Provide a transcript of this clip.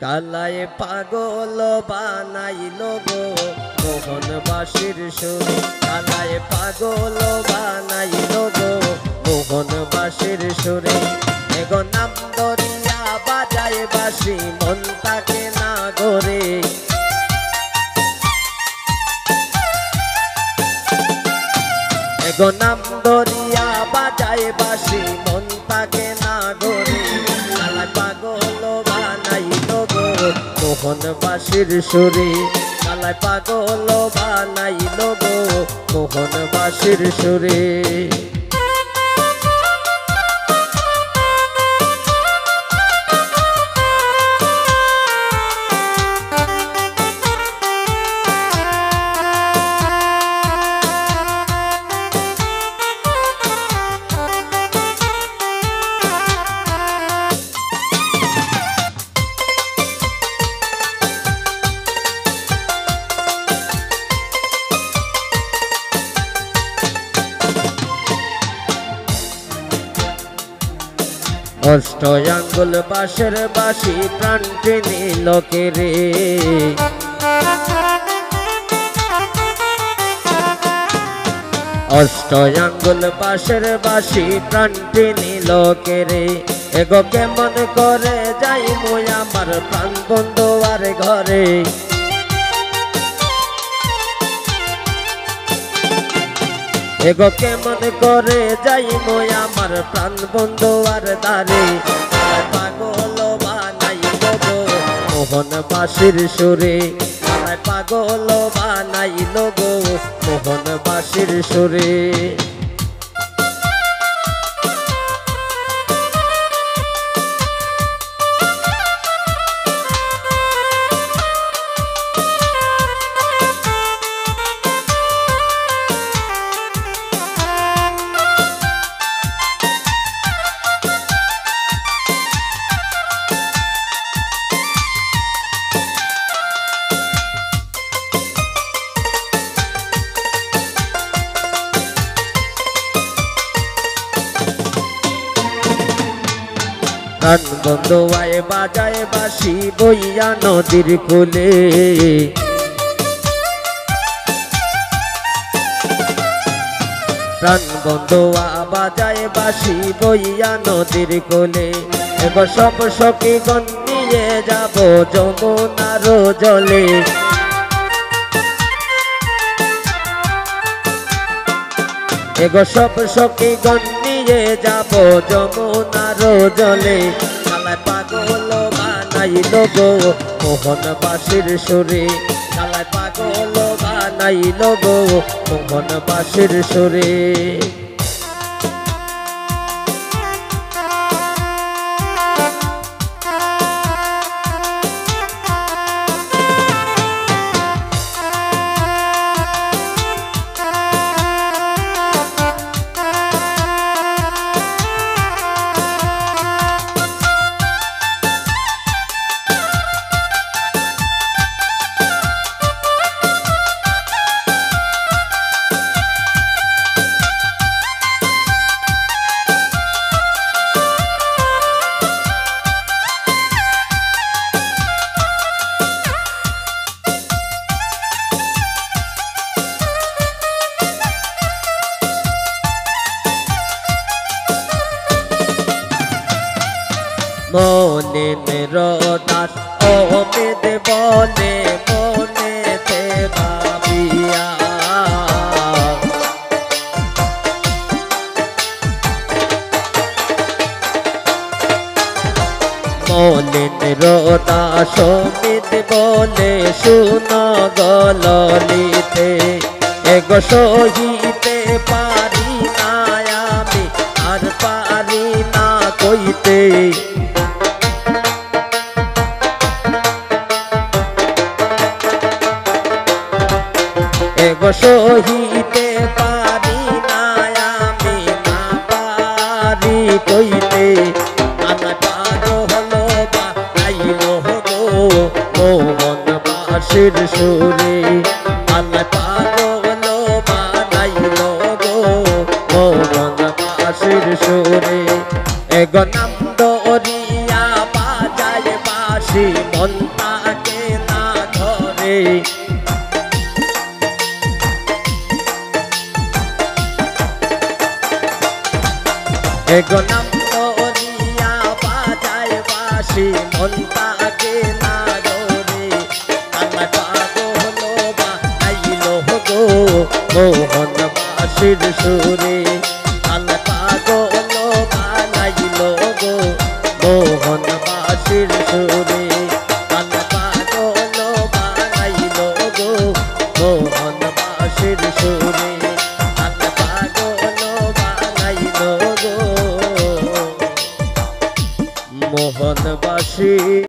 কালায় পাগল বানাইল গো মোহনবাসীর সুর। কালায় পাগল বানাইল গো মোহনবাসীর সুরে। এগো নাম দরিয়া বাজায় বাঁশি মন তাকে না গরে। এগো নাম দরিয়া বাজায় বাঁশি মন তাকে না গরে। কালায় পাগল বানাইল গো মোহনবাসীর সুরে। কালায় পাগল বানাইল গো মোহনবাসীর সুরে। অষ্ট আঙ্গুল বাঁশের বাঁশি প্রাণ টেনে লোকেরে। অষ্ট আঙ্গুল বাঁশের বাঁশি প্রাণ টেনে লোকেরে। এগো কেমন করে যাই মই আমার প্রাণ বন্ধু আর ঘরে। এগো কেমন করে যাই মই আমার প্রাণ বন্ধু আর দ্বারে। পাগল বানাইল গো মোহনবাসীর সুরে। কালায় পাগল বানাইল গো মোহনবাসীর সুরে। প্রাণ বন্ধু আয় বাজায় বাঁশি বইয়া নদীর কূলে। প্রাণ বন্ধু বাজায় বাঁশি বইয়া নদীর কূলে। এগো সব সখীগণ নিয়ে যাব যমুনার জলে। এগো সব সখীগণ নিয়ে যাব যমুনার জলে। কালায় পাগল বানাইল গো মোহনবাসীর সুরে। কালায় পাগল বানাইল গো মোহনবাসীর সুরে। মনের দাস অমিত বলে মনেতে ভাবিয়া। মনের দাস অমিত বলে শুন গললিতে। এগো সহিতে পারি না আমি আর পারি না কইতে। এগো সহিতে পারি না আমি না পারি কইতে। আমার পাগল বানাইল গো মোহনবাসীর সুরে। আমার পাগল বানাইল গো মোহনবাসীর সুরে। এগো নাম দরিয়া বাজায় বাঁশি বাসি মন তাকে না ধরে এগো নাম করিয়া বাজায় বাসি মন তাকে না ধরে আমার পাগল বানাইল গো মোহন বাসির সুরে